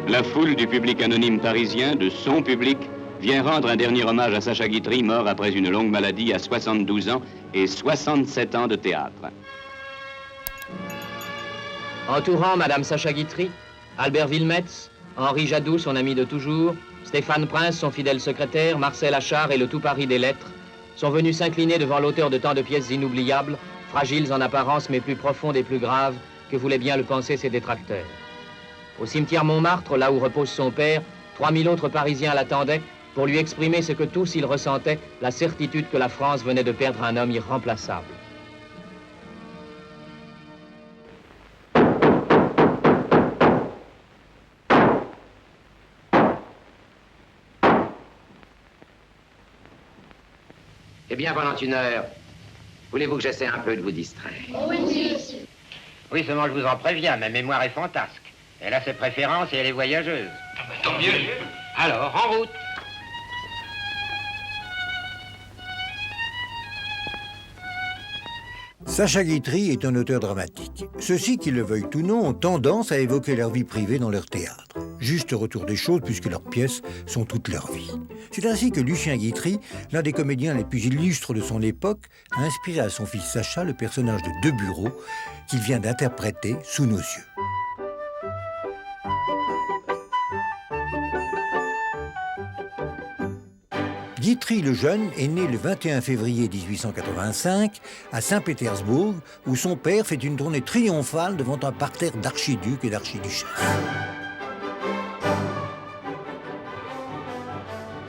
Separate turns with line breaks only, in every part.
La foule du public anonyme parisien, de son public, vient rendre un dernier hommage à Sacha Guitry, mort après une longue maladie à 72 ans et 67 ans de théâtre.
Entourant Madame Sacha Guitry, Albert Wilmetz, Henri Jadoux, son ami de toujours, Stéphane Prince, son fidèle secrétaire, Marcel Achard et le tout Paris des lettres, sont venus s'incliner devant l'auteur de tant de pièces inoubliables, fragiles en apparence mais plus profondes et plus graves que voulaient bien le penser ses détracteurs. Au cimetière Montmartre, là où repose son père, 3000 autres Parisiens l'attendaient pour lui exprimer ce que tous ils ressentaient, la certitude que la France venait de perdre un homme irremplaçable.
Eh bien, pendant une heure, voulez-vous que j'essaie un peu de vous distraire?
Oui, seulement je vous en préviens, ma mémoire est fantasque. Elle a ses préférences et elle est voyageuse.
Tant mieux.
Alors, en route.
Sacha Guitry est un auteur dramatique. Ceux-ci, qu'ils le veuillent ou non, ont tendance à évoquer leur vie privée dans leur théâtre. Juste retour des choses puisque leurs pièces sont toute leur vie. C'est ainsi que Lucien Guitry, l'un des comédiens les plus illustres de son époque, a inspiré à son fils Sacha le personnage de Debureau qu'il vient d'interpréter sous nos yeux. Guitry le Jeune est né le 21 février 1885 à Saint-Pétersbourg, où son père fait une tournée triomphale devant un parterre d'archiducs et d'archiduchesses.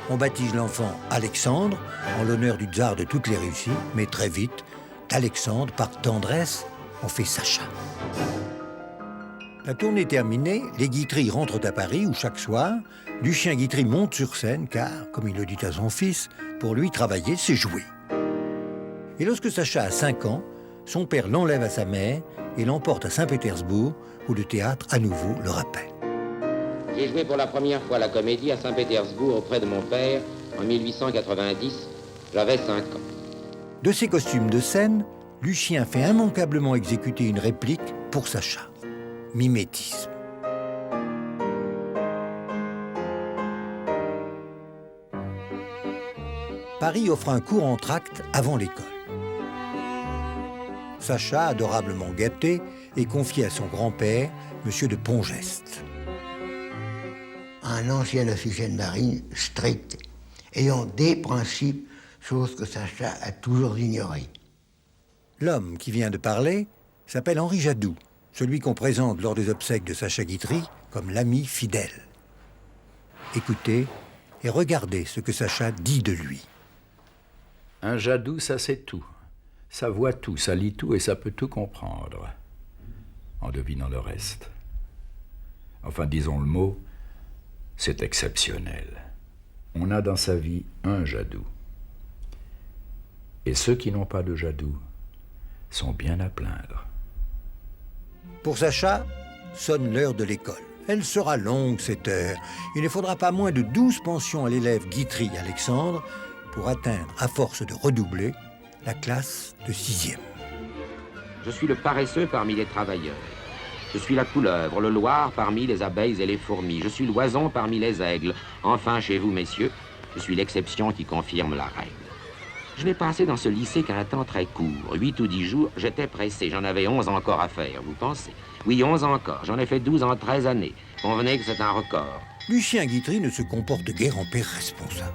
On baptise l'enfant Alexandre, en l'honneur du tsar de toutes les Russies, mais très vite, d'Alexandre, par tendresse, on fait Sacha. La tournée terminée, les Guitry rentrent à Paris où chaque soir, Lucien Guitry monte sur scène car, comme il le dit à son fils, pour lui travailler c'est jouer. Et lorsque Sacha a 5 ans, son père l'enlève à sa mère et l'emporte à Saint-Pétersbourg où le théâtre à nouveau le rappelle.
J'ai joué pour la première fois la comédie à Saint-Pétersbourg auprès de mon père en 1890. J'avais 5 ans.
De ses costumes de scène, Lucien fait immanquablement exécuter une réplique pour Sacha. Mimétisme. Paris offre un cours entr'acte avant l'école. Sacha, adorablement gâté, est confié à son grand-père, M. de Pongeste.
Un ancien officier de marine strict, ayant des principes, chose que Sacha a toujours ignorée.
L'homme qui vient de parler s'appelle Henri Jadoux, celui qu'on présente lors des obsèques de Sacha Guitry comme l'ami fidèle. Écoutez et regardez ce que Sacha dit de lui.
Un Jadoux, ça sait tout. Ça voit tout, ça lit tout et ça peut tout comprendre, en devinant le reste. Enfin, disons le mot, c'est exceptionnel. On a dans sa vie un Jadoux. Et ceux qui n'ont pas de Jadoux sont bien à plaindre.
Pour Sacha, sonne l'heure de l'école. Elle sera longue, cette heure. Il ne faudra pas moins de 12 pensions à l'élève Guitry Alexandre pour atteindre, à force de redoubler, la classe de 6e.
Je suis le paresseux parmi les travailleurs. Je suis la couleuvre, le loir parmi les abeilles et les fourmis. Je suis l'oison parmi les aigles. Enfin, chez vous, messieurs, je suis l'exception qui confirme la règle. Je n'ai passé dans ce lycée qu'un temps très court. 8 ou 10 jours, j'étais pressé. J'en avais 11 encore à faire, vous pensez? Oui, 11 encore. J'en ai fait 12 en 13 années. Convenez que c'est un record.
Lucien Guitry ne se comporte guère en père responsable.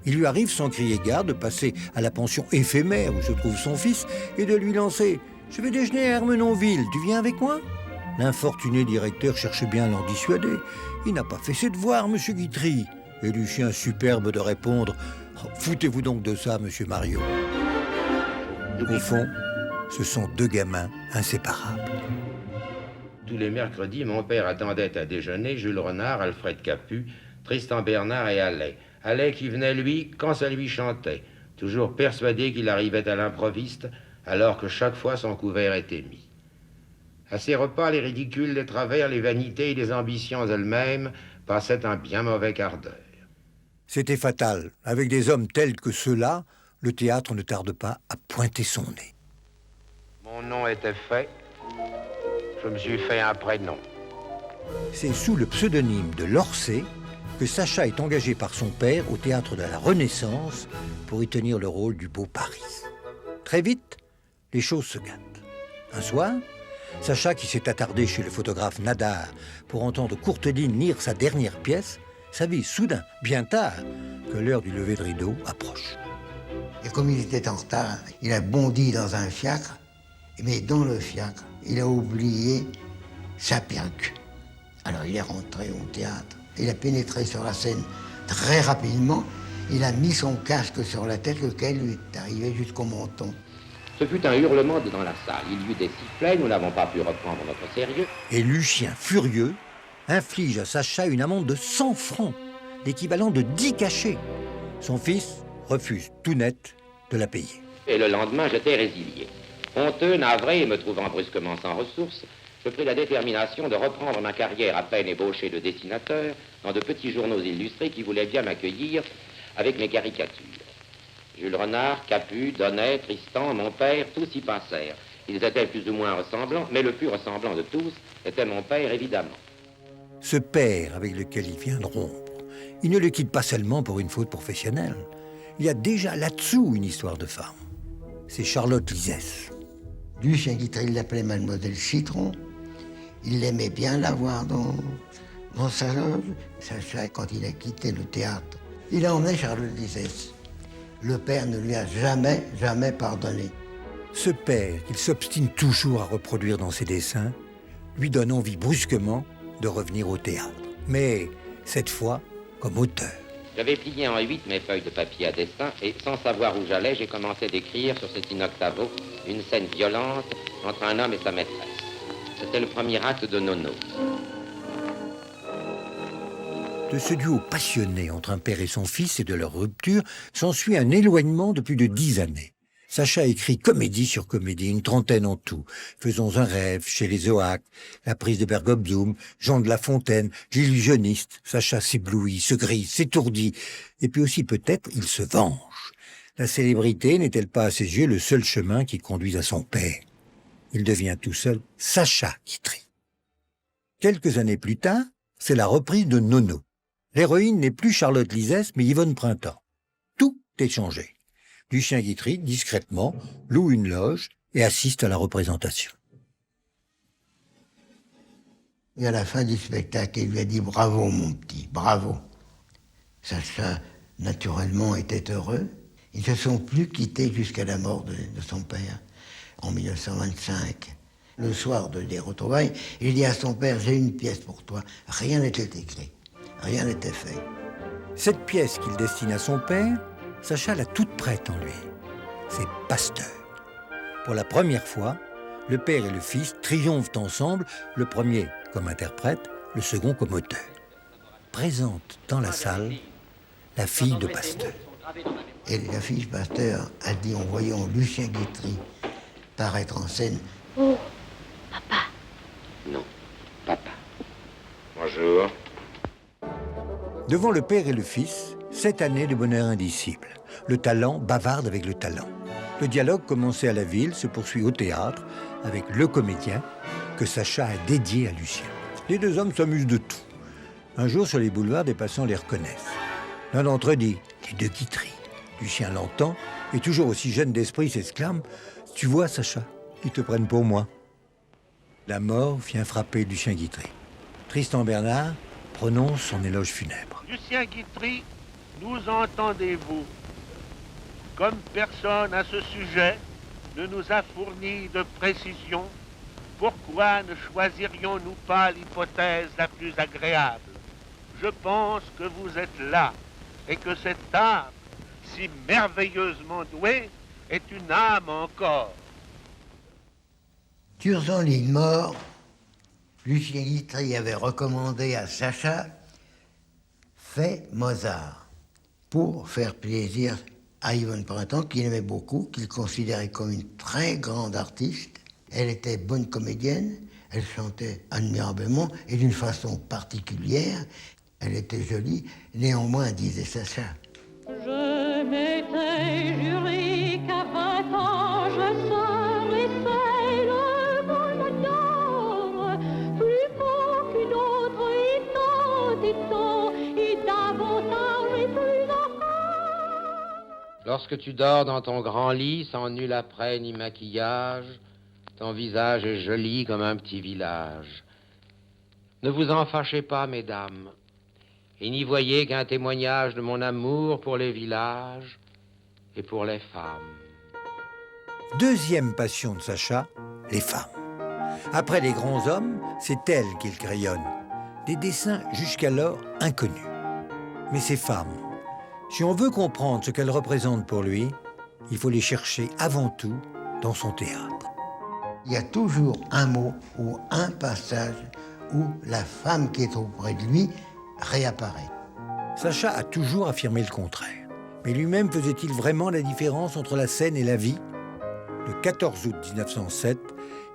Il lui arrive sans crier gare de passer à la pension éphémère où se trouve son fils et de lui lancer « Je vais déjeuner à Ermenonville, tu viens avec moi ?» L'infortuné directeur cherche bien à l'en dissuader. Il n'a pas fait ses devoirs, monsieur Guitry. Et Lucien superbe de répondre oh, « Foutez-vous donc de ça, monsieur Mario. » Au fond, ce sont deux gamins inséparables.
Tous les mercredis, mon père attendait à déjeuner Jules Renard, Alfred Capu, Tristan Bernard et Allais. Allais qui venait, lui, quand ça lui chantait, toujours persuadé qu'il arrivait à l'improviste, alors que chaque fois son couvert était mis. À ces repas, les ridicules, les travers, les vanités et les ambitions elles-mêmes passaient un bien mauvais quart d'heure.
C'était fatal. Avec des hommes tels que ceux-là, le théâtre ne tarde pas à pointer son nez.
Mon nom était fait, je me suis fait un prénom.
C'est sous le pseudonyme de Lorcet que Sacha est engagé par son père au théâtre de la Renaissance pour y tenir le rôle du beau Paris. Très vite, les choses se gâtent. Un soir, Sacha, qui s'est attardé chez le photographe Nadar pour entendre Courteline lire sa dernière pièce, s'avise soudain, bien tard, que l'heure du lever de rideau approche.
Et comme il était en retard, il a bondi dans un fiacre, mais dans le fiacre, il a oublié sa perruque. Alors il est rentré au théâtre, il a pénétré sur la scène très rapidement, il a mis son casque sur la tête, lequel lui est arrivé jusqu'au menton.
Ce fut un hurlement dans la salle. Il y eut des sifflets, nous n'avons pas pu reprendre notre sérieux.
Et Lucien, furieux, inflige à Sacha une amende de 100 francs, l'équivalent de 10 cachets. Son fils refuse tout net de la payer.
Et le lendemain, j'étais résilié. Honteux, navré et me trouvant brusquement sans ressources, je pris la détermination de reprendre ma carrière à peine ébauchée de dessinateur dans de petits journaux illustrés qui voulaient bien m'accueillir avec mes caricatures. Jules Renard, Capu, Donnet, Tristan, mon père, tous y passèrent. Ils étaient plus ou moins ressemblants, mais le plus ressemblant de tous était mon père, évidemment.
Ce père avec lequel il vient de rompre, il ne le quitte pas seulement pour une faute professionnelle. Il y a déjà là-dessous une histoire de femme. C'est Charlotte Lizès.
Lucien Guitry, il l'appelait Mademoiselle Citron. Il aimait bien la voir dans sa loge. Sacha, quand il a quitté le théâtre, il a emmené Charlotte Lizès. Le père ne lui a jamais pardonné.
Ce père, qu'il s'obstine toujours à reproduire dans ses dessins, lui donne envie brusquement de revenir au théâtre. Mais cette fois, comme auteur.
J'avais plié en 8 mes feuilles de papier à dessin et, sans savoir où j'allais, j'ai commencé d'écrire sur cet in-octavo une scène violente entre un homme et sa maîtresse. C'était le premier acte de Nono.
De ce duo passionné entre un père et son fils et de leur rupture, s'ensuit un éloignement de plus de 10 années. Sacha écrit comédie sur comédie, une trentaine en tout. Faisons un rêve, chez les Oac, La prise de Bergop-Zoom, Jean de La Fontaine, L'illusionniste. Sacha s'éblouit, se grise, s'étourdit. Et puis aussi peut-être il se venge. La célébrité n'est-elle pas à ses yeux le seul chemin qui conduise à son père? Il devient tout seul Sacha Guitry. Quelques années plus tard, c'est la reprise de Nono. L'héroïne n'est plus Charlotte Lizès, mais Yvonne Printemps. Tout est changé. Lucien Guitry, discrètement, loue une loge et assiste à la représentation.
Et à la fin du spectacle, il lui a dit « Bravo, mon petit, bravo ». Sacha, naturellement, était heureux. Ils ne se sont plus quittés jusqu'à la mort de son père, en 1925. Le soir des retrouvailles, il dit à son père « J'ai une pièce pour toi ». Rien n'était écrit. Rien n'était fait.
Cette pièce qu'il destine à son père, Sacha l'a toute prête en lui. C'est Pasteur. Pour la première fois, le père et le fils triomphent ensemble, le premier comme interprète, le second comme auteur. Présente dans la salle la fille de Pasteur.
Et la fille de Pasteur a dit en voyant Lucien Guitry paraître en scène «
Oh, papa !»
Non, papa. Bonjour.
Devant le père et le fils, 7 années de bonheur indicible. Le talent bavarde avec le talent. Le dialogue commencé à la ville se poursuit au théâtre avec le comédien que Sacha a dédié à Lucien. Les deux hommes s'amusent de tout. Un jour, sur les boulevards, des passants les reconnaissent. L'un d'entre eux dit « Les deux Guitry ». Lucien l'entend et, toujours aussi jeune d'esprit, s'exclame « Tu vois, Sacha, ils te prennent pour moi ». La mort vient frapper Lucien Guitry. Tristan Bernard prononce son éloge funèbre.
Lucien Guitry, nous entendez-vous? Comme personne à ce sujet ne nous a fourni de précision, pourquoi ne choisirions-nous pas l'hypothèse la plus agréable? Je pense que vous êtes là et que cette âme, si merveilleusement douée, est une âme encore.
Sur son lit de mort, Lucien Guitry avait recommandé à Sacha « Fais Mozart » pour faire plaisir à Yvonne Printemps, qu'il aimait beaucoup, qu'il considérait comme une très grande artiste. Elle était bonne comédienne, elle chantait admirablement et d'une façon particulière. Elle était jolie, néanmoins, disait Sacha.
Je m'étais juré qu'à 20 ans je serais celle qu'on adore, plus beau qu'une autre.
Lorsque tu dors dans ton grand lit, sans nul apprêt ni maquillage, ton visage est joli comme un petit village. Ne vous en fâchez pas, mesdames, et n'y voyez qu'un témoignage de mon amour pour les villages et pour les femmes.
Deuxième passion de Sacha, les femmes. Après les grands hommes, c'est elles qu'il crayonne. Des dessins jusqu'alors inconnus. Mais ces femmes, si on veut comprendre ce qu'elles représentent pour lui, il faut les chercher avant tout dans son théâtre.
Il y a toujours un mot ou un passage où la femme qui est auprès de lui réapparaît.
Sacha a toujours affirmé le contraire. Mais lui-même faisait-il vraiment la différence entre la scène et la vie? Le 14 août 1907,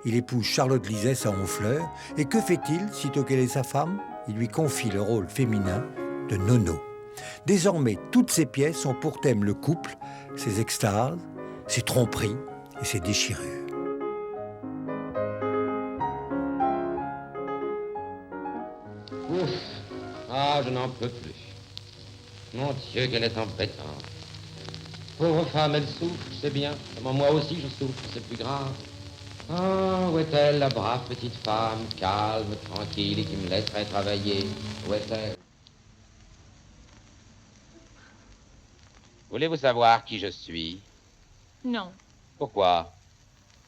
il épouse Charlotte Lisès à Honfleur. Et que fait-il sitôt qu'elle est sa femme? Il lui confie le rôle féminin de Nono. Désormais, toutes ses pièces ont pour thème le couple, ses extases, ses tromperies et ses déchirures.
Ouf! Ah, je n'en peux plus. Mon Dieu, qu'elle est embêtante. Pauvre femme, elle souffre, c'est bien. Moi aussi, je souffre, c'est plus grave. Ah, où est-elle, la brave petite femme, calme, tranquille et qui me laisserait travailler? Où est-elle? Voulez-vous savoir qui je suis?
Non,
Pourquoi?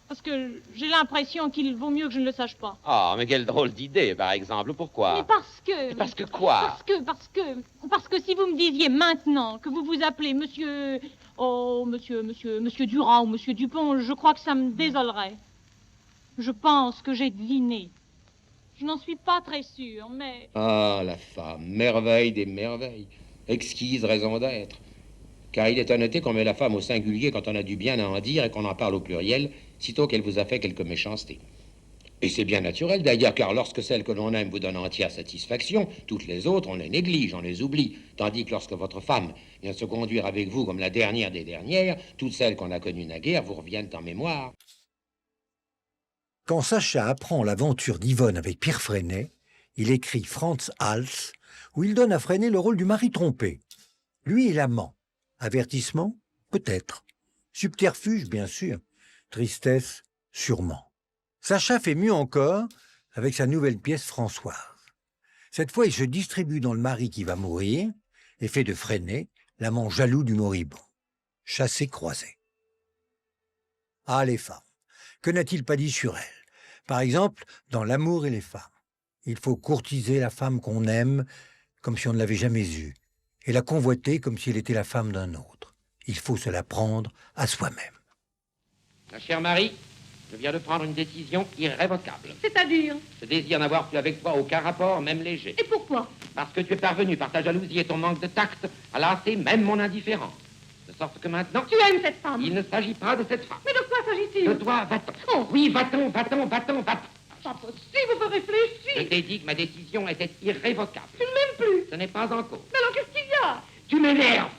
parce que j'ai l'impression qu'il vaut mieux que je ne le sache pas.
Ah, mais quelle drôle d'idée, par exemple. Pourquoi?
Mais parce que...
Mais parce que quoi?
Parce que si vous me disiez maintenant que vous vous appelez monsieur... Oh, monsieur Durand ou monsieur Dupont, je crois que ça me désolerait. Je pense que j'ai deviné. Je n'en suis pas très sûre, mais...
Ah, la femme, merveille des merveilles. Exquise raison d'être. Car il est à noter qu'on met la femme au singulier quand on a du bien à en dire et qu'on en parle au pluriel, sitôt qu'elle vous a fait quelque méchanceté. Et c'est bien naturel d'ailleurs, car lorsque celle que l'on aime vous donne entière satisfaction, toutes les autres, on les néglige, on les oublie. Tandis que lorsque votre femme vient se conduire avec vous comme la dernière des dernières, toutes celles qu'on a connues naguère vous reviennent en mémoire.
Quand Sacha apprend l'aventure d'Yvonne avec Pierre Freinet, il écrit Franz Hals, où il donne à Freinet le rôle du mari trompé. Lui est l'amant. Avertissement? Peut-être. Subterfuge? Bien sûr. Tristesse? Sûrement. Sacha fait mieux encore avec sa nouvelle pièce Françoise. Cette fois, il se distribue dans le mari qui va mourir et fait de Freinet l'amant jaloux du moribond. Chassé-croisé. Ah, les femmes. Que n'a-t-il pas dit sur elles? Par exemple, dans L'amour et les femmes. Il faut courtiser la femme qu'on aime comme si on ne l'avait jamais eue, et la convoiter comme si elle était la femme d'un autre. Il faut se la prendre à soi-même.
Ma chère Marie, je viens de prendre une décision irrévocable.
C'est-à-dire?
Je désire n'avoir plus avec toi aucun rapport, même léger.
Et pourquoi?
Parce que tu es parvenu, par ta jalousie et ton manque de tact, à lasser même mon indifférence. De sorte que maintenant...
Tu aimes cette femme?
Il ne s'agit pas de cette femme.
Mais de quoi s'agit-il?
De toi, va-t'en.
Oh.
Oui, va-t'en.
Pas possible, vous réfléchir.
Je t'ai dit que ma décision était irrévocable.
Tu ne m'aimes plus.
Ce n'est pas en cause.
Mais alors qu'est-ce qu'il y a?
Tu m'énerves.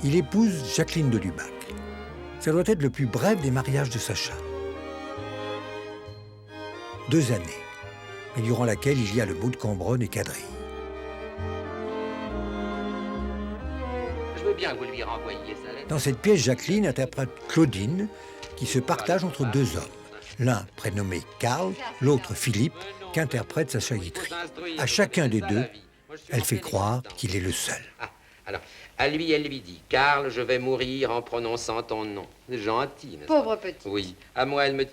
Il épouse Jacqueline de Lubac. Ça doit être le plus bref des mariages de Sacha. 2 années, mais durant laquelle il y a le bout de Cambronne et quadrille.
Je veux bien que vous lui renvoyiez sa lettre.
Dans cette pièce, Jacqueline interprète Claudine, qui se partage entre 2 hommes. L'un prénommé Karl, l'autre Philippe, qu'interprète Sacha Guitry. À chacun des deux, elle fait croire qu'il est le seul.
Alors, à lui, elle lui dit, Karl, je vais mourir en prononçant ton nom. Gentil, n'est-ce pas?
Pauvre petit.
Oui. À moi, elle me dit...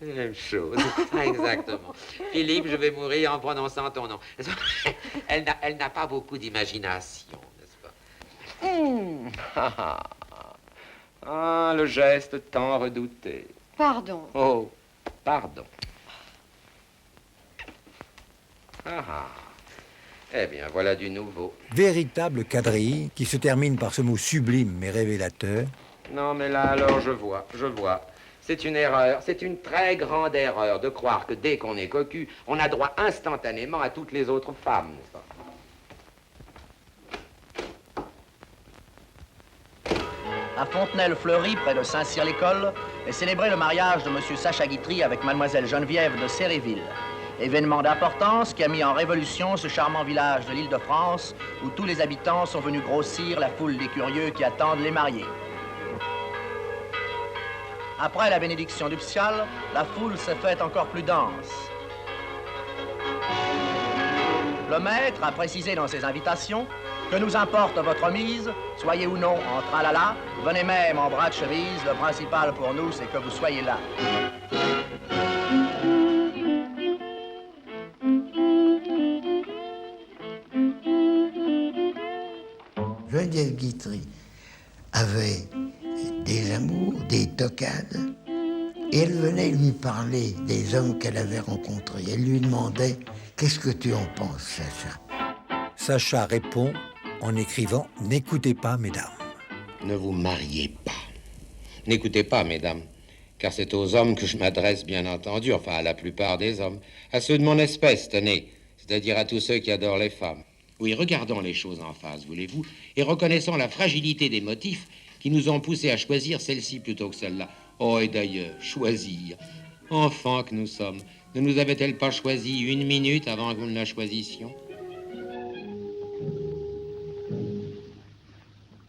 Même chose. Exactement. Philippe, je vais mourir en prononçant ton nom. Elle n'a pas beaucoup d'imagination, n'est-ce pas? Ah, le geste tant redouté.
Pardon.
Oh, pardon. Ah. Eh bien, voilà du nouveau.
Véritable quadrille qui se termine par ce mot sublime mais révélateur.
Non, mais là, alors, je vois. C'est une erreur, c'est une très grande erreur de croire que dès qu'on est cocu, on a droit instantanément à toutes les autres femmes, n'est-ce pas?
à Fontenelle-Fleury, près de Saint-Cyr-l'École, est célébré le mariage de M. Sacha Guitry avec Mademoiselle Geneviève de Séréville. Événement d'importance qui a mis en révolution ce charmant village de l'Île-de-France où tous les habitants sont venus grossir la foule des curieux qui attendent les mariés. Après la bénédiction nuptiale, la foule s'est faite encore plus dense. Le maître a précisé dans ses invitations que nous importe votre mise, soyez ou non en tralala, venez même en bras de chemise, le principal pour nous c'est que vous soyez là.
Geneviève Guitry avait des amours, des tocades, et elle venait lui parler des hommes qu'elle avait rencontrés. Elle lui demandait « Qu'est-ce que tu en penses, Sacha ?»
Sacha répond en écrivant « N'écoutez pas, mesdames. »
Ne vous mariez pas. N'écoutez pas, mesdames, car c'est aux hommes que je m'adresse, bien entendu, enfin à la plupart des hommes, à ceux de mon espèce, tenez, c'est-à-dire à tous ceux qui adorent les femmes. Oui, regardons les choses en face, voulez-vous, et reconnaissons la fragilité des motifs qui nous ont poussés à choisir celle-ci plutôt que celle-là. Oh, et d'ailleurs, choisir. Enfants que nous sommes, ne nous avait-elle pas choisi une minute avant que nous ne la choisissions?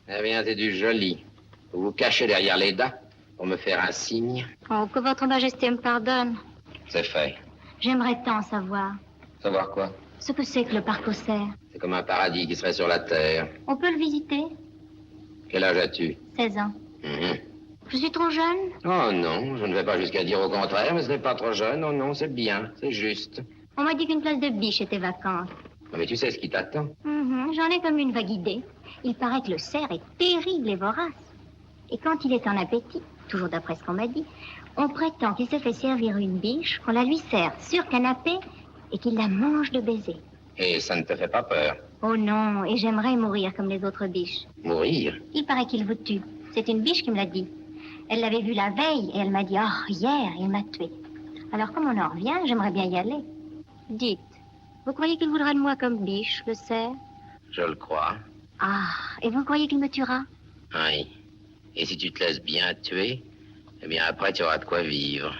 Eh bien, c'est du joli. Vous vous cachez derrière les dents pour me faire un signe.
Oh, que votre majesté me pardonne.
C'est fait.
J'aimerais tant savoir.
Savoir quoi?
Ce que c'est que le parc aux cerfs.
C'est comme un paradis qui serait sur la terre.
On peut le visiter?
Quel âge as-tu?
16 ans.
Mhm.
Je suis trop jeune?
Oh non, je ne vais pas jusqu'à dire au contraire, mais ce n'est pas trop jeune. Non, non, c'est bien, c'est juste.
On m'a dit qu'une place de biche était vacante.
Non, mais tu sais ce qui t'attend.
J'en ai comme une vague idée. Il paraît que le cerf est terrible et vorace. Et quand il est en appétit, toujours d'après ce qu'on m'a dit, on prétend qu'il se fait servir une biche, qu'on la lui sert sur canapé et qu'il la mange de baisers.
Et ça ne te fait pas peur?
Oh non, et j'aimerais mourir comme les autres biches.
Mourir?
Il paraît qu'il vous tue. C'est une biche qui me l'a dit. Elle l'avait vu la veille et elle m'a dit « Oh, hier, il m'a tué. » Alors comme on en revient, j'aimerais bien y aller. Dites, vous croyez qu'il voudra de moi comme biche, le cerf?
Je le crois.
Ah, et vous croyez qu'il me tuera?
Oui. Et si tu te laisses bien tuer, eh bien après tu auras de quoi vivre.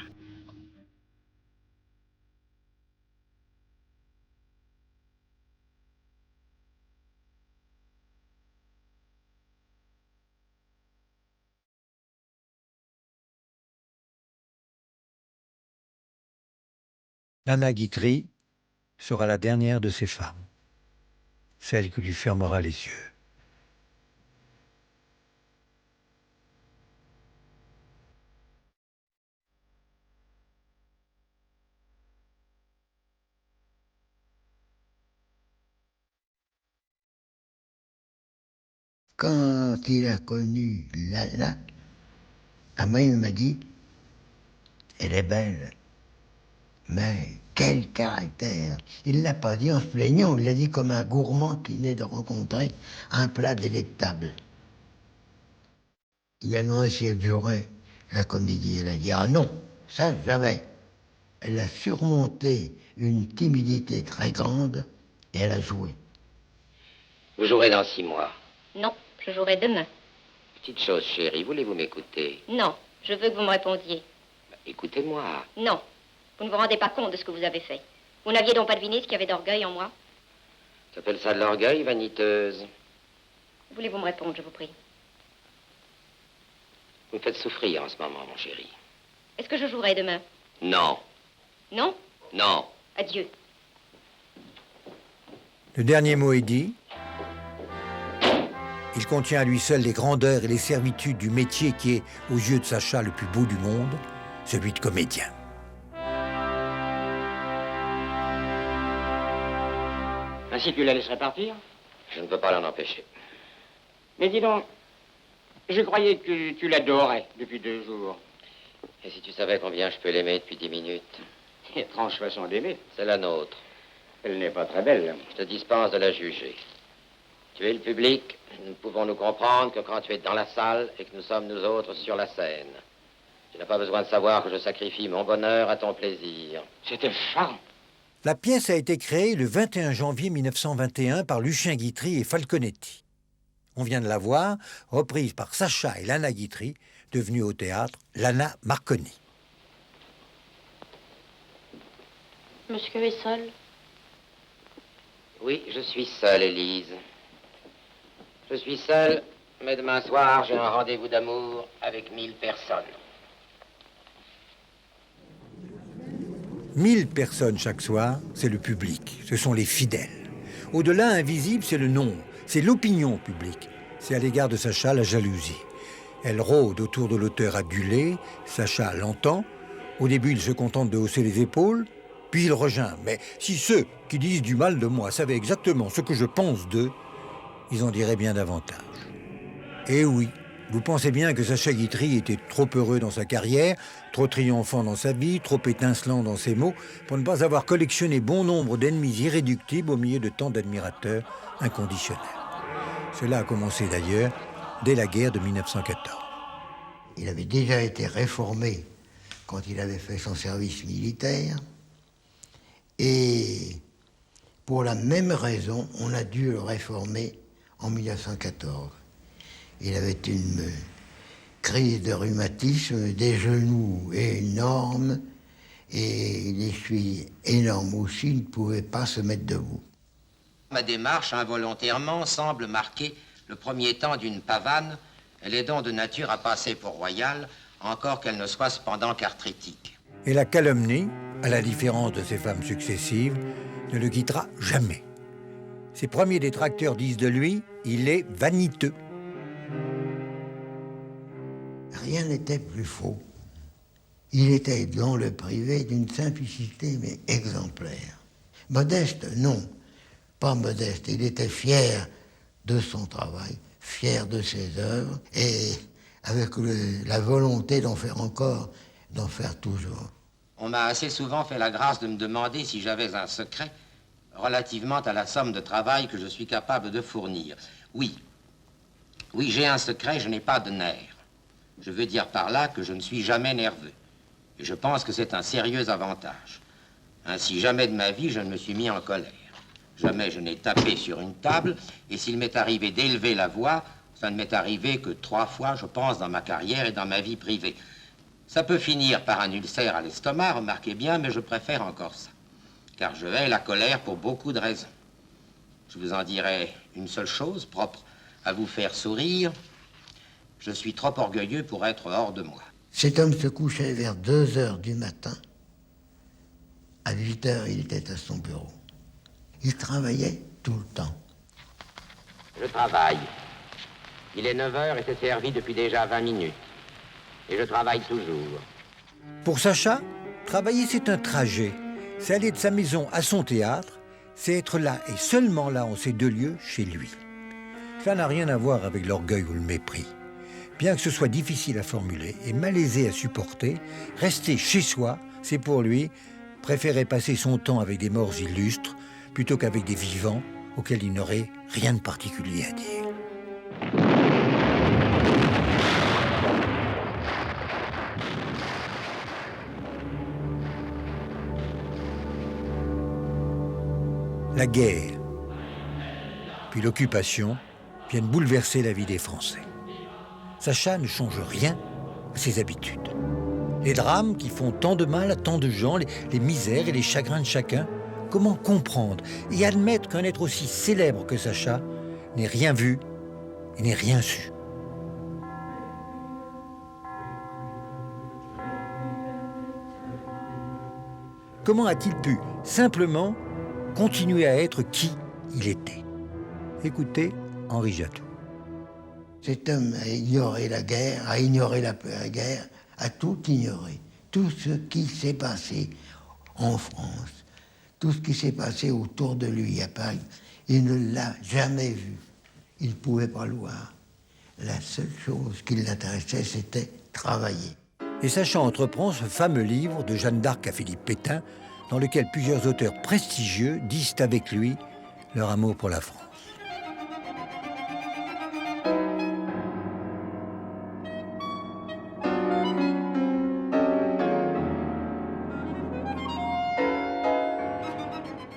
Nana Guitry sera la dernière de ces femmes, celle qui lui fermera les yeux.
Quand il a connu Lala, moi il m'a dit « Elle est belle, mais quel caractère !» Il ne l'a pas dit en se plaignant, il l'a dit comme un gourmand qui venait de rencontrer un plat délectable. Il a demandé si elle jouerait la comédie. Elle a dit « Ah non, ça jamais !» Elle a surmonté une timidité très grande et elle a joué.
Vous jouerez dans 6 mois.
Non, je jouerai demain.
Petite chose, chérie, voulez-vous m'écouter?
Non, je veux que vous me répondiez.
Écoutez-moi.
Non, vous ne vous rendez pas compte de ce que vous avez fait. Vous n'aviez donc pas deviné ce qu'il y avait d'orgueil en moi?
Tu appelles ça de l'orgueil, vaniteuse?
Voulez-vous me répondre, je vous prie?
Vous me faites souffrir en ce moment, mon chéri.
Est-ce que je jouerai demain?
Non.
Non?
Non.
Adieu.
Le dernier mot est dit. Il contient à lui seul les grandeurs et les servitudes du métier qui est, aux yeux de Sacha, le plus beau du monde, celui de comédien.
Ainsi, tu la laisserais partir? Je ne peux pas l'en empêcher. Mais dis donc, je croyais que tu l'adorais depuis 2 jours. Et si tu savais combien je peux l'aimer depuis 10 minutes? Étrange façon d'aimer. C'est la nôtre. Elle n'est pas très belle. Je te dispense de la juger. Tu es le public, nous ne pouvons nous comprendre que quand tu es dans la salle et que nous sommes nous autres sur la scène. Tu n'as pas besoin de savoir que je sacrifie mon bonheur à ton plaisir. C'était charmant.
La pièce a été créée le 21 janvier 1921 par Lucien Guitry et Falconetti. On vient de la voir, reprise par Sacha et Lana Guitry, devenue au théâtre Lana Marconi.
Monsieur est seul?
Oui, je suis seul, Élise. Je suis seul, mais demain soir, j'ai un rendez-vous d'amour avec 1000 personnes.
1000 personnes chaque soir, c'est le public, ce sont les fidèles. Au-delà, invisible, c'est le nombre, c'est l'opinion publique. C'est à l'égard de Sacha la jalousie. Elle rôde autour de l'auteur adulé, Sacha l'entend. Au début, il se contente de hausser les épaules, puis il regimbe. Mais si ceux qui disent du mal de moi savaient exactement ce que je pense d'eux, ils en diraient bien davantage. Et oui, vous pensez bien que Sacha Guitry était trop heureux dans sa carrière, trop triomphant dans sa vie, trop étincelant dans ses mots, pour ne pas avoir collectionné bon nombre d'ennemis irréductibles au milieu de tant d'admirateurs inconditionnels. Cela a commencé d'ailleurs dès la guerre de 1914.
Il avait déjà été réformé quand il avait fait son service militaire. Et pour la même raison, on a dû le réformer en 1914. Il avait une crise de rhumatisme, des genoux énormes et des chevilles énormes aussi, il ne pouvait pas se mettre debout.
Ma démarche, involontairement, semble marquer le premier temps d'une pavane. Elle est donc de nature à passer pour royale, encore qu'elle ne soit cependant qu'arthritique.
Et la calomnie, à la différence de ses femmes successives, ne le quittera jamais. Ses premiers détracteurs disent de lui, il est vaniteux.
Rien n'était plus faux. Il était dans le privé d'une simplicité mais exemplaire. Modeste, non, pas modeste. Il était fier de son travail, fier de ses œuvres et avec la volonté d'en faire encore, d'en faire toujours.
On m'a assez souvent fait la grâce de me demander si j'avais un secret relativement à la somme de travail que je suis capable de fournir. Oui, j'ai un secret, je n'ai pas de nerfs. Je veux dire par là que je ne suis jamais nerveux. Et je pense que c'est un sérieux avantage. Ainsi, jamais de ma vie, je ne me suis mis en colère. Jamais je n'ai tapé sur une table, et s'il m'est arrivé d'élever la voix, ça ne m'est arrivé que 3 fois, je pense, dans ma carrière et dans ma vie privée. Ça peut finir par un ulcère à l'estomac, remarquez bien, mais je préfère encore ça. Car je hais la colère pour beaucoup de raisons. Je vous en dirai une seule chose, propre à vous faire sourire. Je suis trop orgueilleux pour être hors de moi.
Cet homme se couchait vers 2 heures du matin. À 8 heures, il était à son bureau. Il travaillait tout le temps.
Je travaille. Il est 9 heures et c'est servi depuis déjà 20 minutes. Et je travaille toujours.
Pour Sacha, travailler c'est un trajet. C'est aller de sa maison à son théâtre, c'est être là et seulement là en ces 2 lieux chez lui. Ça n'a rien à voir avec l'orgueil ou le mépris. Bien que ce soit difficile à formuler et malaisé à supporter, rester chez soi, c'est pour lui préférer passer son temps avec des morts illustres plutôt qu'avec des vivants auxquels il n'aurait rien de particulier à dire. La guerre, puis l'occupation viennent bouleverser la vie des Français. Sacha ne change rien à ses habitudes. Les drames qui font tant de mal à tant de gens, les misères et les chagrins de chacun, comment comprendre et admettre qu'un être aussi célèbre que Sacha n'ait rien vu et n'ait rien su? Comment a-t-il pu simplement continuer à être qui il était? Écoutez Henri Jattou.
Cet homme a ignoré la guerre, a ignoré la guerre, a tout ignoré. Tout ce qui s'est passé en France, tout ce qui s'est passé autour de lui à Paris, il ne l'a jamais vu. Il ne pouvait pas le voir. La seule chose qui l'intéressait, c'était travailler.
Et Sacha entreprend ce fameux livre de Jeanne d'Arc à Philippe Pétain, dans lequel plusieurs auteurs prestigieux disent avec lui leur amour pour la France.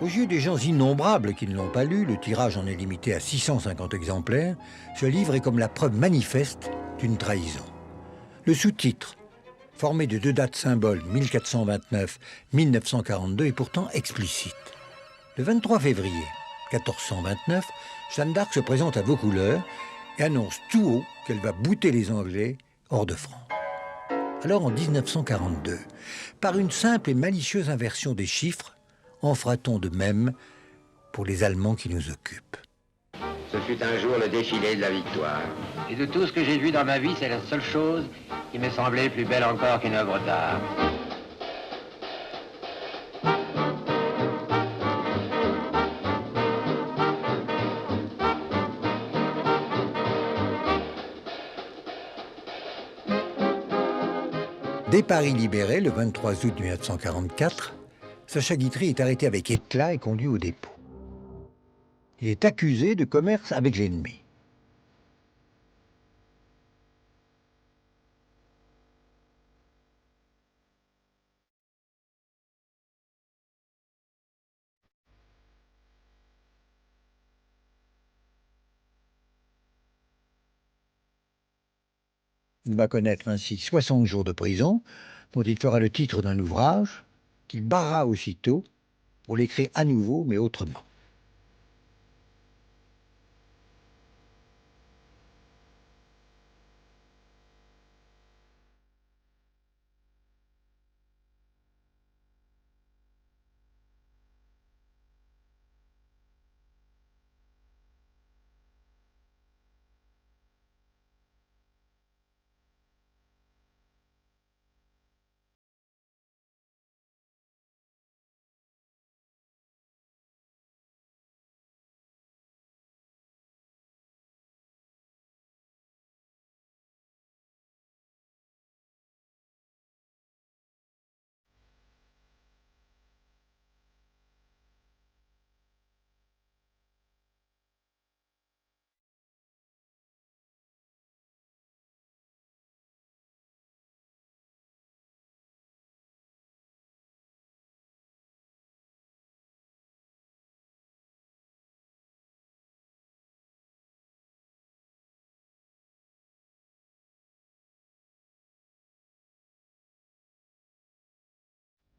Aux yeux des gens innombrables qui ne l'ont pas lu, le tirage en est limité à 650 exemplaires, ce livre est comme la preuve manifeste d'une trahison. Le sous-titre, formé de 2 dates symboles, 1429-1942, est pourtant explicite. Le 23 février 1429, Jeanne d'Arc se présente à Vaucouleurs et annonce tout haut qu'elle va bouter les Anglais hors de France. Alors en 1942, par une simple et malicieuse inversion des chiffres, en fera-t-on de même pour les Allemands qui nous occupent.
Ce fut un jour le défilé de la victoire.
Et de tout ce que j'ai vu dans ma vie, c'est la seule chose qui m'est semblée plus belle encore qu'une œuvre d'art.
Dès Paris libéré, le 23 août 1944, Sacha Guitry est arrêté avec éclat et conduit au dépôt. Il est accusé de commerce avec l'ennemi. Il va connaître ainsi 60 jours de prison, dont il fera le titre d'un ouvrage qu'il barra aussitôt pour l'écrire à nouveau, mais autrement.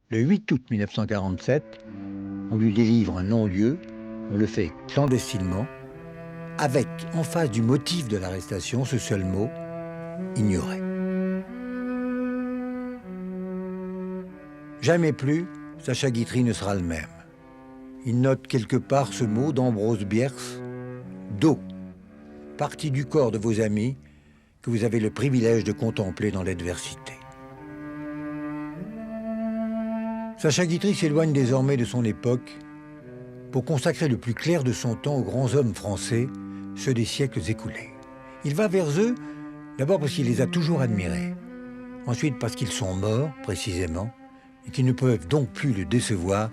Le 8 août 1947, on lui délivre un non-lieu, on le fait clandestinement, avec, en face du motif de l'arrestation, ce seul mot, ignoré. Jamais plus, Sacha Guitry ne sera le même. Il note quelque part ce mot d'Ambrose Bierce, d'eau, partie du corps de vos amis que vous avez le privilège de contempler dans l'adversité. Sacha Guitry s'éloigne désormais de son époque pour consacrer le plus clair de son temps aux grands hommes français, ceux des siècles écoulés. Il va vers eux, d'abord parce qu'il les a toujours admirés, ensuite parce qu'ils sont morts, précisément, et qu'ils ne peuvent donc plus le décevoir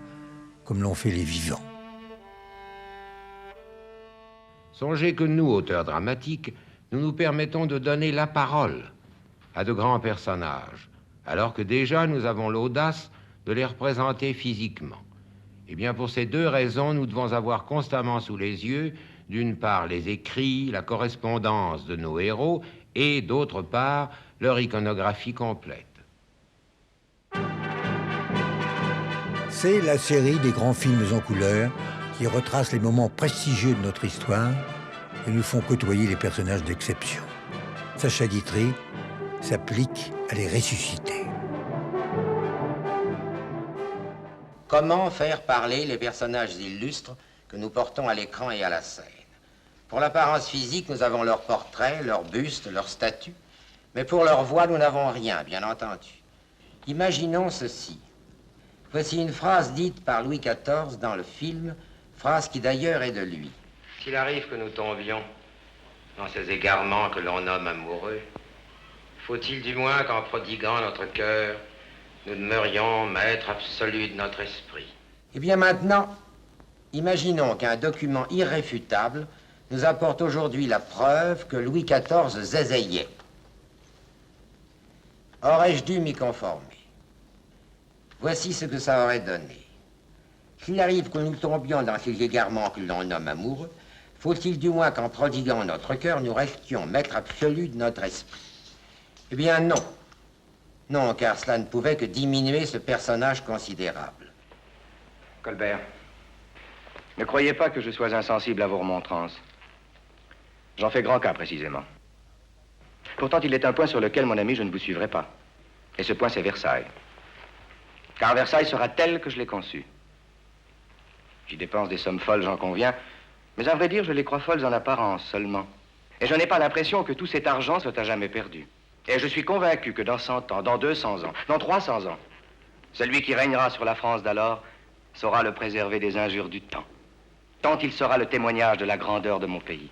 comme l'ont fait les vivants.
Songez que nous, auteurs dramatiques, nous nous permettons de donner la parole à de grands personnages, alors que déjà nous avons l'audace de les représenter physiquement. Eh bien, pour ces deux raisons, nous devons avoir constamment sous les yeux, d'une part, les écrits, la correspondance de nos héros, et d'autre part, leur iconographie complète.
C'est la série des grands films en couleur qui retrace les moments prestigieux de notre histoire et nous font côtoyer les personnages d'exception. Sacha Guitry s'applique à les ressusciter.
Comment faire parler les personnages illustres que nous portons à l'écran et à la scène? Pour l'apparence physique, nous avons leur portrait, leur buste, leur statut, mais pour leur voix, nous n'avons rien, bien entendu. Imaginons ceci. Voici une phrase dite par Louis XIV dans le film, phrase qui d'ailleurs est de lui. S'il arrive que nous tombions dans ces égarements que l'on nomme amoureux, faut-il du moins qu'en prodiguant notre cœur, nous demeurions maîtres absolus de notre esprit? Eh bien maintenant, imaginons qu'un document irréfutable nous apporte aujourd'hui la preuve que Louis XIV zézayait. Aurais-je dû m'y conformer? Voici ce que ça aurait donné.
S'il arrive que nous tombions dans ces égarements que l'on nomme amoureux, faut-il du moins qu'en prodiguant notre cœur, nous restions maîtres absolus de notre esprit? Eh bien non. Non, car cela ne pouvait que diminuer ce personnage considérable.
Colbert, ne croyez pas que je sois insensible à vos remontrances. J'en fais grand cas, précisément. Pourtant, il est un point sur lequel, mon ami, je ne vous suivrai pas. Et ce point, c'est Versailles. Car Versailles sera tel que je l'ai conçu. J'y dépense des sommes folles, j'en conviens, mais à vrai dire, je les crois folles en apparence seulement. Et je n'ai pas l'impression que tout cet argent soit à jamais perdu. Et je suis convaincu que dans 100 ans, dans 200 ans, dans 300 ans, celui qui régnera sur la France d'alors saura le préserver des injures du temps, tant il sera le témoignage de la grandeur de mon pays.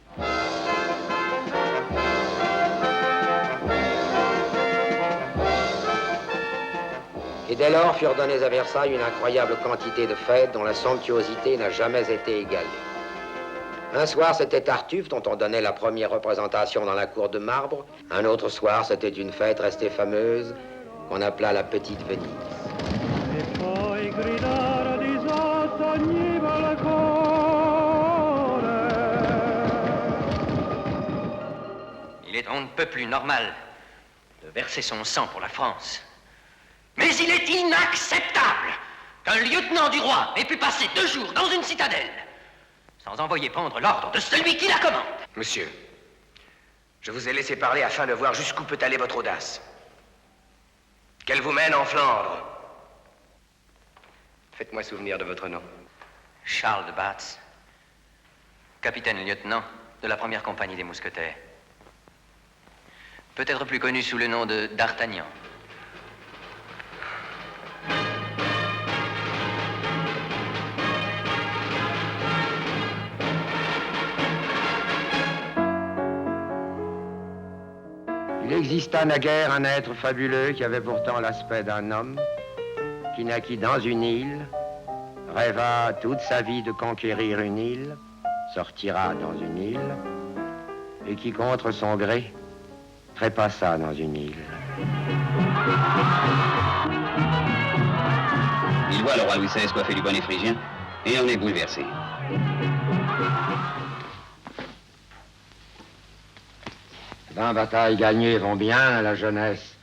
Et dès lors furent données à Versailles une incroyable quantité de fêtes dont la somptuosité n'a jamais été égalée. Un soir, c'était Tartuffe dont on donnait la première représentation dans la cour de marbre. Un autre soir, c'était une fête restée fameuse qu'on appela la Petite Venise.
Il est on ne peut plus normal de verser son sang pour la France. Mais il est inacceptable qu'un lieutenant du roi ait pu passer 2 jours dans une citadelle sans envoyer prendre l'ordre de celui qui la commande.
Monsieur, je vous ai laissé parler afin de voir jusqu'où peut aller votre audace. Qu'elle vous mène en Flandre. Faites-moi souvenir de votre nom.
Charles de Batz, capitaine-lieutenant de la première compagnie des mousquetaires. Peut-être plus connu sous le nom de d'Artagnan.
Il exista naguère un être fabuleux qui avait pourtant l'aspect d'un homme, qui naquit dans une île, rêva toute sa vie de conquérir une île, sortira dans une île, et qui, contre son gré, trépassa dans une île.
Il voit le roi Louis XVI coiffé du bonnet phrygien et on est bouleversé.
20 batailles gagnées vont bien à la jeunesse,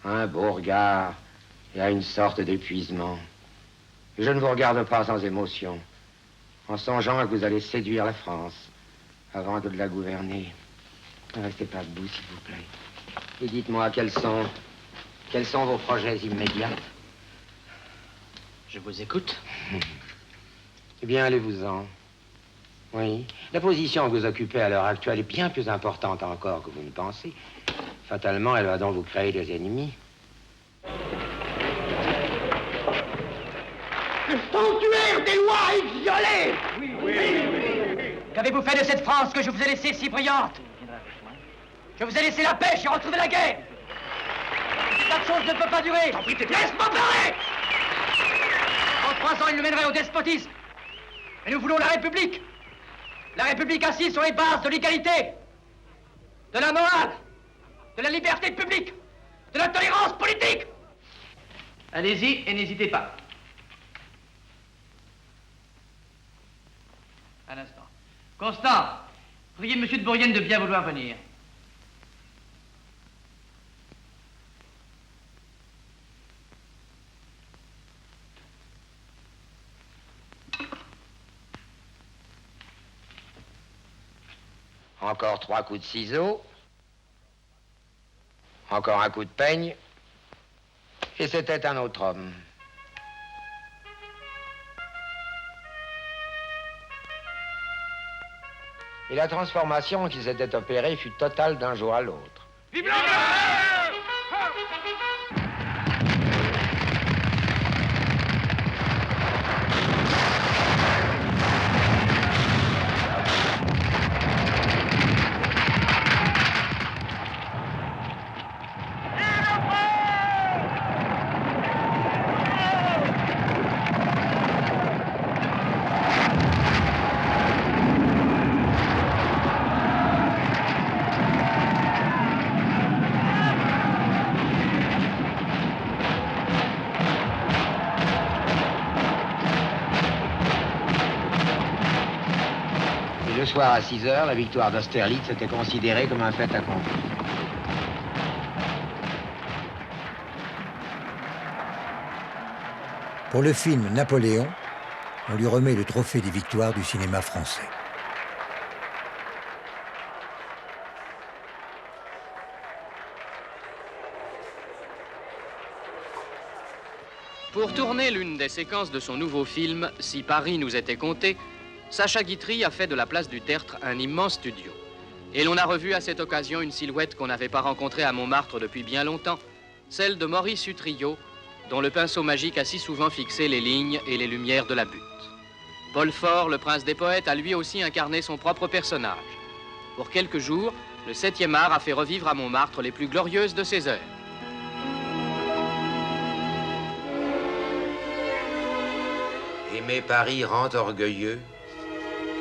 à un beau regard et à une sorte d'épuisement. Je ne vous regarde pas sans émotion, en songeant que vous allez séduire la France avant que de la gouverner. Ne restez pas debout, s'il vous plaît. Et dites-moi, quels sont vos projets immédiats?
Je vous écoute.
Eh bien, allez-vous-en. Oui. La position que vous occupez à l'heure actuelle est bien plus importante encore que vous ne pensez. Fatalement, elle va donc vous créer des ennemis.
Le sanctuaire des lois est violé!
Oui. Qu'avez-vous fait de cette France que je vous ai laissée si brillante? Je vous ai laissé la pêche et retrouvé la guerre. Cette chose ne peut pas durer. Laisse-moi parler! En 3 ans, il nous mènerait au despotisme. Et nous voulons la République. La République assise sur les bases de l'égalité, de la morale, de la liberté publique, de la tolérance politique.
Allez-y et n'hésitez pas. Un instant. Constant, priez M. de Bourrienne de bien vouloir venir.
Encore 3 coups de ciseaux. Encore un coup de peigne. Et c'était un autre homme. Et la transformation qui s'était opérée fut totale d'un jour à l'autre.
Vive la
Et le soir à 6 heures, la victoire d'Austerlitz était considérée comme un fait accompli.
Pour le film Napoléon, on lui remet le trophée des victoires du cinéma français.
Pour tourner l'une des séquences de son nouveau film, Si Paris nous était compté, Sacha Guitry a fait de la place du Tertre un immense studio. Et l'on a revu à cette occasion une silhouette qu'on n'avait pas rencontrée à Montmartre depuis bien longtemps, celle de Maurice Utrillo, dont le pinceau magique a si souvent fixé les lignes et les lumières de la butte. Paul Fort, le prince des poètes, a lui aussi incarné son propre personnage. Pour quelques jours, le 7e art a fait revivre à Montmartre les plus glorieuses de ses heures.
Aimer Paris rend orgueilleux,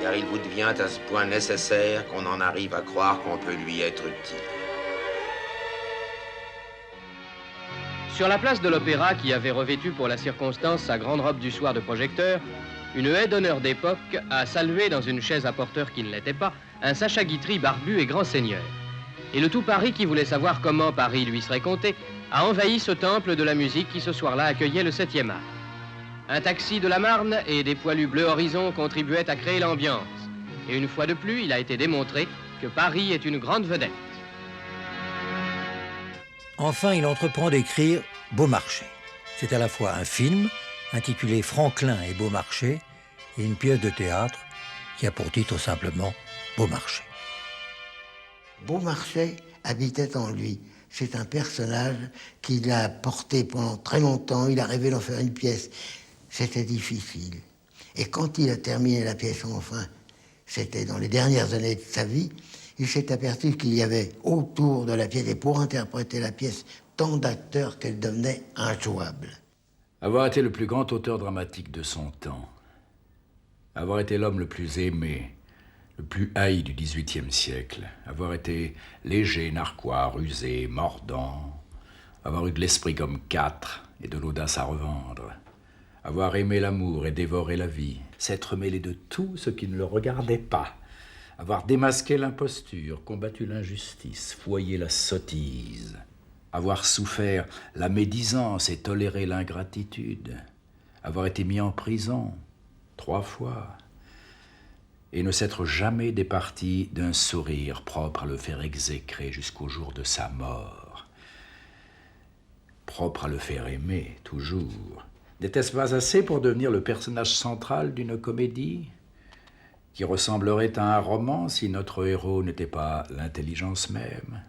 car il vous devient à ce point nécessaire qu'on en arrive à croire qu'on peut lui être utile.
Sur la place de l'Opéra, qui avait revêtu pour la circonstance sa grande robe du soir de projecteur, une haie d'honneur d'époque a salué dans une chaise à porteur qui ne l'était pas un Sacha Guitry barbu et grand seigneur. Et le tout Paris, qui voulait savoir comment Paris lui serait compté, a envahi ce temple de la musique qui ce soir-là accueillait le 7e art. Un taxi de la Marne et des poilus bleu horizon contribuaient à créer l'ambiance. Et une fois de plus, il a été démontré que Paris est une grande vedette.
Enfin, il entreprend d'écrire Beaumarchais. C'est à la fois un film, intitulé Franklin et Beaumarchais, et une pièce de théâtre qui a pour titre simplement Beaumarchais.
Beaumarchais habitait en lui. C'est un personnage qu'il a porté pendant très longtemps. Il a rêvé d'en faire une pièce. C'était difficile. Et quand il a terminé la pièce enfin, c'était dans les dernières années de sa vie, il s'est aperçu qu'il y avait autour de la pièce, et pour interpréter la pièce, tant d'acteurs qu'elle devenait injouable.
Avoir été le plus grand auteur dramatique de son temps, avoir été l'homme le plus aimé, le plus haï du XVIIIe siècle, avoir été léger, narquois, rusé, mordant, avoir eu de l'esprit comme 4 et de l'audace à revendre, avoir aimé l'amour et dévoré la vie, s'être mêlé de tout ce qui ne le regardait pas, avoir démasqué l'imposture, combattu l'injustice, foyé la sottise, avoir souffert la médisance et toléré l'ingratitude, avoir été mis en prison 3 fois, et ne s'être jamais départi d'un sourire propre à le faire exécrer jusqu'au jour de sa mort, propre à le faire aimer, toujours. N'était-ce pas assez pour devenir le personnage central d'une comédie qui ressemblerait à un roman si notre héros n'était pas l'intelligence même?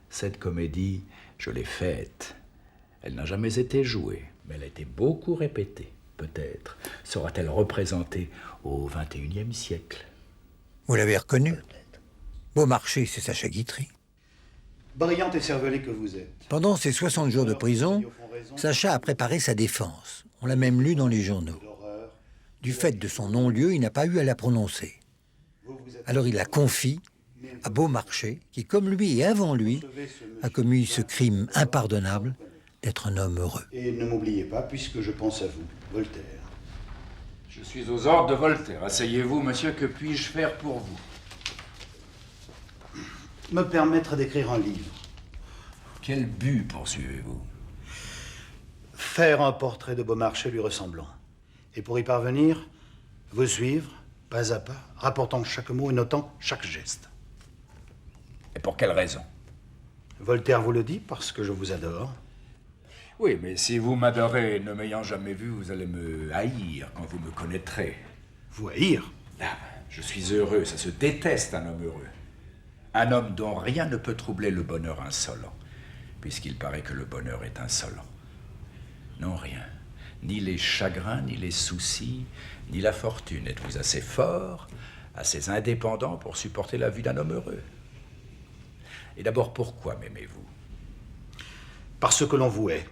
Cette comédie, je l'ai faite. Elle n'a jamais été jouée, mais elle a été beaucoup répétée. Peut-être sera-t-elle représentée au XXIe siècle.
Vous l'avez reconnu? Beaumarchais, c'est Sacha Guitry.
Brillante et cervelée que vous êtes.
Pendant ces 60 jours de prison, Sacha a préparé sa défense. On l'a même lu dans les journaux. Du fait de son non-lieu, il n'a pas eu à la prononcer. Alors il la confie à Beaumarchais, qui, comme lui et avant lui, a commis ce crime impardonnable d'être un homme heureux.
Et ne m'oubliez pas, puisque je pense à vous, Voltaire.
Je suis aux ordres de Voltaire. Asseyez-vous, monsieur, que puis-je faire pour vous?
Me permettre d'écrire un livre.
Quel but poursuivez-vous?
Faire un portrait de Beaumarchais lui ressemblant. Et pour y parvenir, vous suivre, pas à pas, rapportant chaque mot et notant chaque geste.
Et pour quelle raison?
Voltaire vous le dit, parce que je vous adore.
Oui, mais si vous m'adorez, ne m'ayant jamais vu, vous allez me haïr quand vous me connaîtrez.
Vous haïr?
Ah, je suis heureux, ça se déteste un homme heureux. Un homme dont rien ne peut troubler le bonheur insolent, puisqu'il paraît que le bonheur est insolent. Non, rien. Ni les chagrins, ni les soucis, ni la fortune. Êtes-vous assez fort, assez indépendant pour supporter la vue d'un homme heureux? Et d'abord, pourquoi m'aimez-vous?
Parce que l'on vous hait.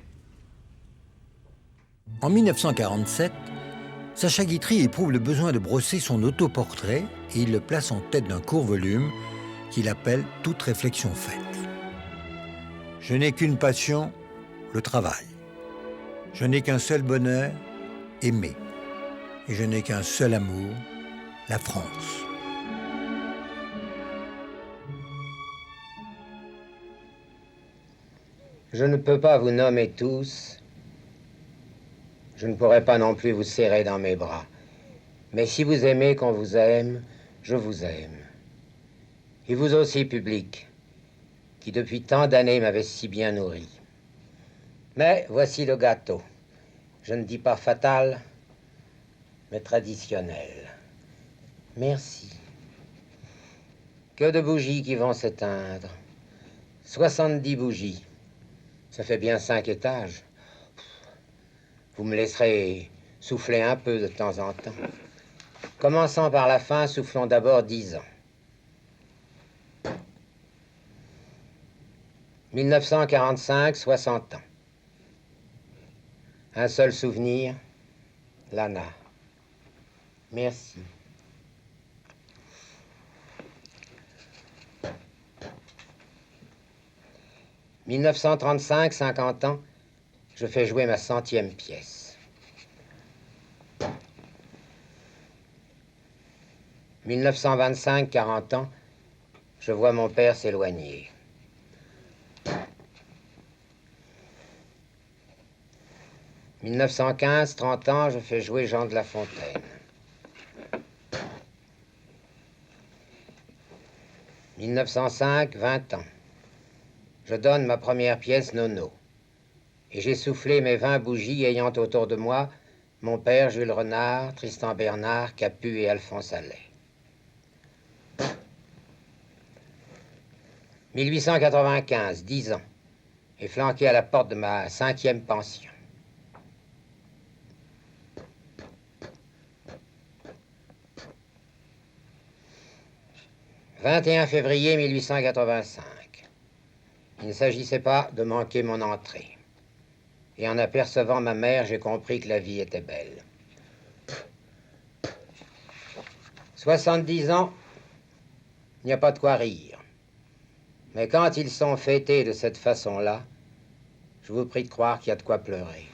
En 1947, Sacha Guitry éprouve le besoin de brosser son autoportrait et il le place en tête d'un court volume qu'il appelle « Toute réflexion faite ». Je n'ai qu'une passion, le travail. Je n'ai qu'un seul bonheur, aimer. Et je n'ai qu'un seul amour, la France.
Je ne peux pas vous nommer tous. Je ne pourrai pas non plus vous serrer dans mes bras. Mais si vous aimez qu'on vous aime, je vous aime. Et vous aussi, public, qui depuis tant d'années m'avez si bien nourri. Mais voici le gâteau. Je ne dis pas fatal, mais traditionnel. Merci. Que de bougies qui vont s'éteindre. 70 bougies. Ça fait bien 5 étages. Vous me laisserez souffler un peu de temps en temps. Commençons par la fin, soufflons d'abord 10 ans. 1945, 60 ans. Un seul souvenir, Lana. Merci. « 1935, 50 ans, je fais jouer ma 100e pièce. 1925, 40 ans, je vois mon père s'éloigner. 1915, 30 ans, je fais jouer Jean de La Fontaine. 1905, 20 ans. Je donne ma première pièce Nono. Et j'ai soufflé mes 20 bougies ayant autour de moi mon père Jules Renard, Tristan Bernard, Capu et Alphonse Allais. 1895, 10 ans. Et flanqué à la porte de ma 5e pension. 21 février 1885. Il ne s'agissait pas de manquer mon entrée. Et en apercevant ma mère, j'ai compris que la vie était belle. 70 ans, il n'y a pas de quoi rire. Mais quand ils sont fêtés de cette façon-là, je vous prie de croire qu'il y a de quoi pleurer.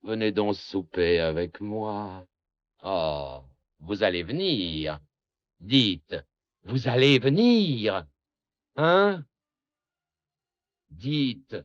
Venez donc souper avec moi. Oh, vous allez venir. Dites, vous allez venir. Hein? Dites.